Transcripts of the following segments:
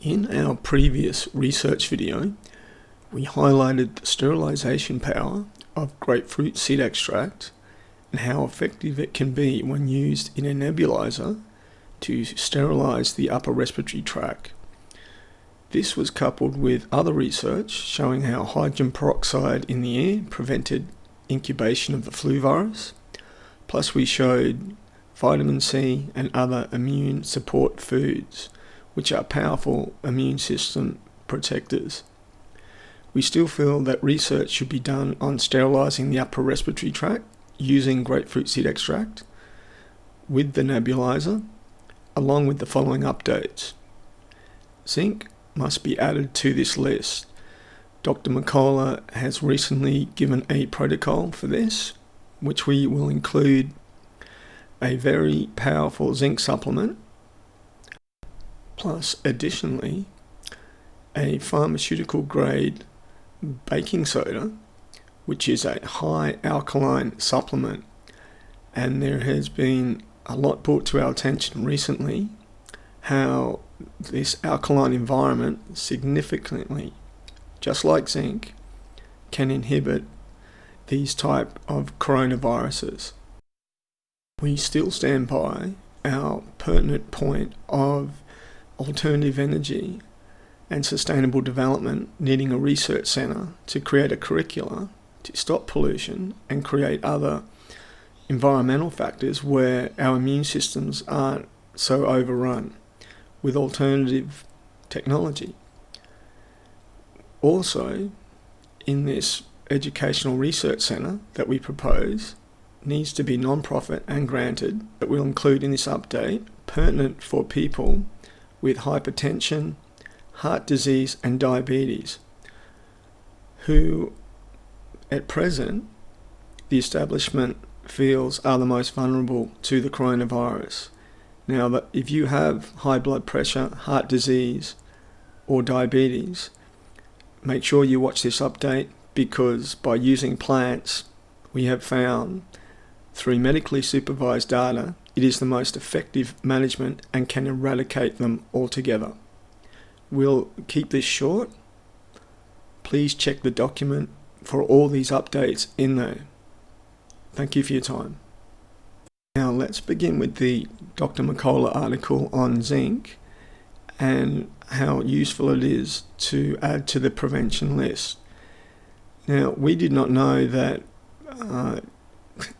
In our previous research video, we highlighted the sterilization power of grapefruit seed extract and how effective it can be when used in a nebulizer to sterilize the upper respiratory tract. This was coupled with other research showing how hydrogen peroxide in the air prevented incubation of the flu virus. Plus we showed vitamin C and other immune support foods, which are powerful immune system protectors. We still feel that research should be done on sterilizing the upper respiratory tract using grapefruit seed extract with the nebulizer, along with the following updates. Zinc must be added to this list. Dr. McCullough has recently given a protocol for this, which we will include a very powerful zinc supplement, plus additionally a pharmaceutical grade baking soda, which is a high alkaline supplement. And there has been a lot brought to our attention recently how this alkaline environment significantly, just like zinc, can inhibit these type of coronaviruses. We still stand by our pertinent point of alternative energy and sustainable development needing a research centre to create a curricula to stop pollution and create other environmental factors where our immune systems aren't so overrun with alternative technology. Also, in this educational research centre that we propose, needs to be non-profit and granted, but we'll include in this update pertinent for people with hypertension, heart disease and diabetes, who at present the establishment feels are the most vulnerable to the coronavirus. Now, that if you have high blood pressure, heart disease or diabetes, make sure you watch this update, because by using plants, we have found through medically supervised data, it is the most effective management and can eradicate them altogether. We'll keep this short. Please check the document for all these updates in there. Thank you for your time. Now let's begin with the Dr. McCullough article on zinc and how useful it is to add to the prevention list. Now, we did not know that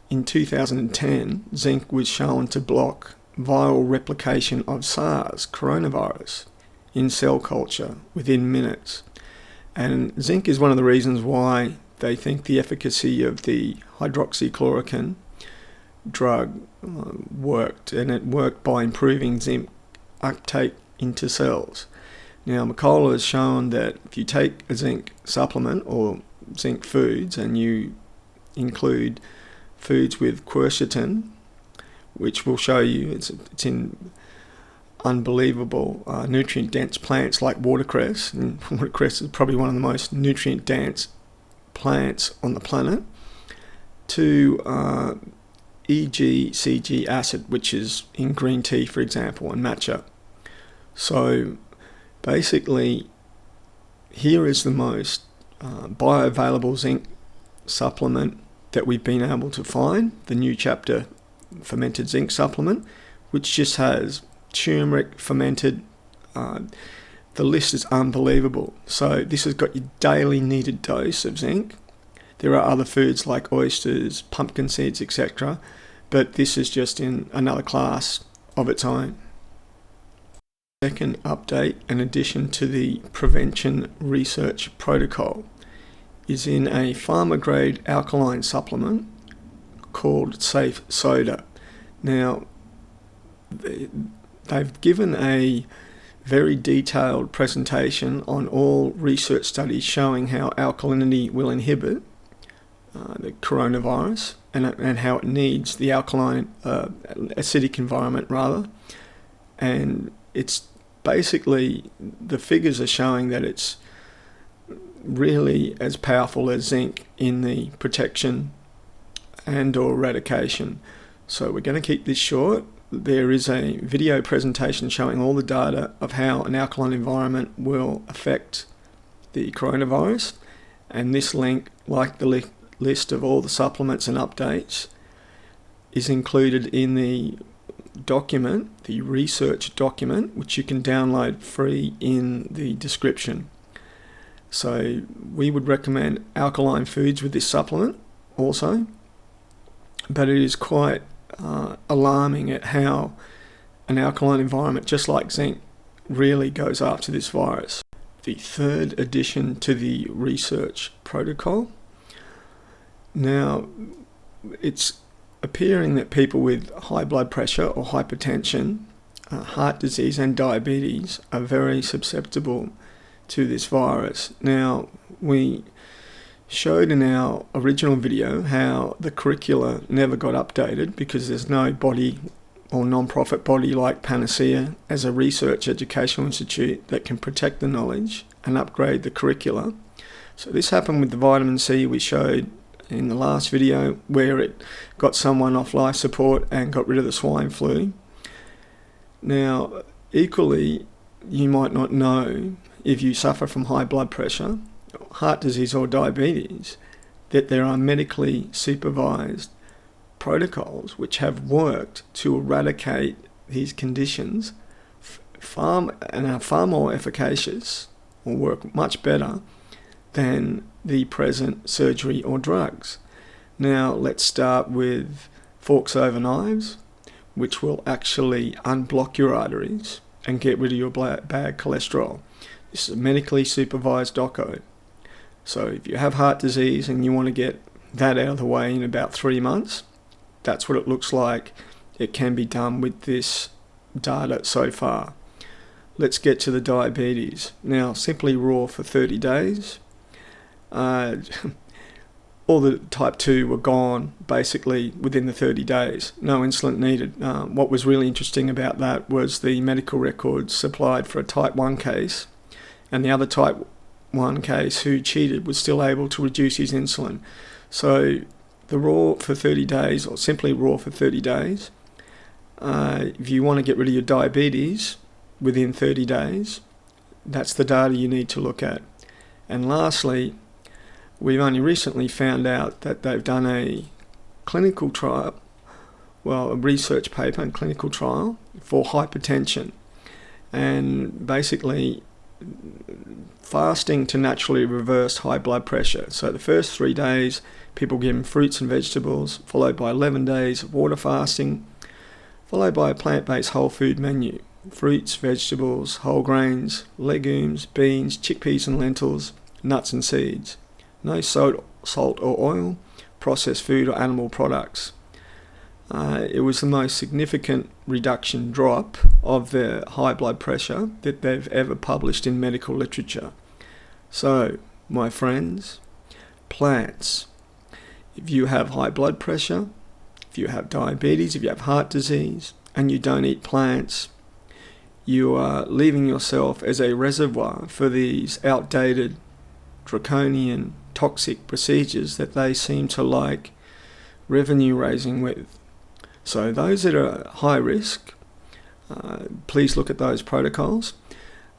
in 2010, zinc was shown to block viral replication of SARS coronavirus in cell culture within minutes. And zinc is one of the reasons why they think the efficacy of the hydroxychloroquine drug worked, and it worked by improving zinc uptake into cells. Now, McCullough has shown that if you take a zinc supplement or zinc foods and you include foods with quercetin, which will show you it's in unbelievable nutrient dense plants like watercress, and watercress is probably one of the most nutrient dense plants on the planet, to EGCG acid, which is in green tea, for example, and matcha. So basically, here is the most bioavailable zinc supplement that we've been able to find, the new chapter fermented zinc supplement, which just has turmeric fermented. The list is unbelievable. So this has got your daily needed dose of zinc. There are other foods like oysters, pumpkin seeds, etc., but this is just in another class of its own. Second update, in addition to the prevention research protocol, is in a pharma-grade alkaline supplement called Safe Soda. Now, they've given a very detailed presentation on all research studies showing how alkalinity will inhibit the coronavirus and how it needs the alkaline, acidic environment rather. And it's basically, the figures are showing that it's really as powerful as zinc in the protection and or eradication. So we're going to keep this short. there is a video presentation showing all the data of how an alkaline environment will affect the coronavirus, and this link, like the list of all the supplements and updates, is included in the document, the research document, which you can download free in the description. So we would recommend alkaline foods with this supplement also, but it is quite alarming at how an alkaline environment, just like zinc, really goes after this virus. The third addition to the research protocol. Now, it's appearing that people with high blood pressure or hypertension, heart disease and diabetes are very susceptible to this virus. Now, we showed in our original video how the curricula never got updated because there's no body or non-profit body like Panacea as a research educational institute that can protect the knowledge and upgrade the curricula. So this happened with the vitamin C we showed in the last video, where it got someone off life support and got rid of the swine flu. Now, equally, you might not know, if you suffer from high blood pressure, heart disease or diabetes, that there are medically supervised protocols which have worked to eradicate these conditions and are far more efficacious or work much better than the present surgery or drugs. Now let's start with forks over knives, which will actually unblock your arteries and get rid of your bad cholesterol. This is a medically supervised doco. So if you have heart disease and you want to get that out of the way in about 3 months, that's what it looks like. It can be done with this data so far. Let's get to the diabetes. Now, simply raw for 30 days. All the type 2 were gone basically within the 30 days. No insulin needed. What was really interesting about that was the medical records supplied for a type 1 case, and the other type 1 case who cheated was still able to reduce his insulin. So the raw for 30 days, or simply raw for 30 days, if you want to get rid of your diabetes within 30 days, that's the data you need to look at. And lastly, we've only recently found out that they've done a clinical trial, a research paper and clinical trial for hypertension. And basically, fasting to naturally reverse high blood pressure. So the first 3 days, people given fruits and vegetables, followed by 11 days of water fasting, followed by a plant-based whole food menu. Fruits, vegetables, whole grains, legumes, beans, chickpeas and lentils, nuts and seeds. No salt or oil, processed food or animal products. It was the most significant reduction drop of the high blood pressure that they've ever published in medical literature. So, my friends, plants. If you have high blood pressure, if you have diabetes, if you have heart disease, and you don't eat plants, you are leaving yourself as a reservoir for these outdated, draconian, toxic procedures that they seem to like revenue raising with. So those that are high risk, please look at those protocols.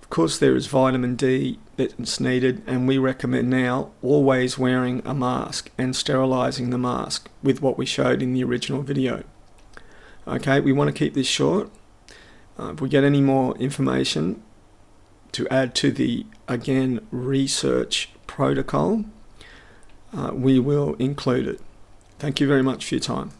Of course, there is vitamin D that's needed, and we recommend now always wearing a mask and sterilising the mask with what we showed in the original video. Okay, we want to keep this short. If we get any more information to add to the, again, research protocol, we will include it. Thank you very much for your time.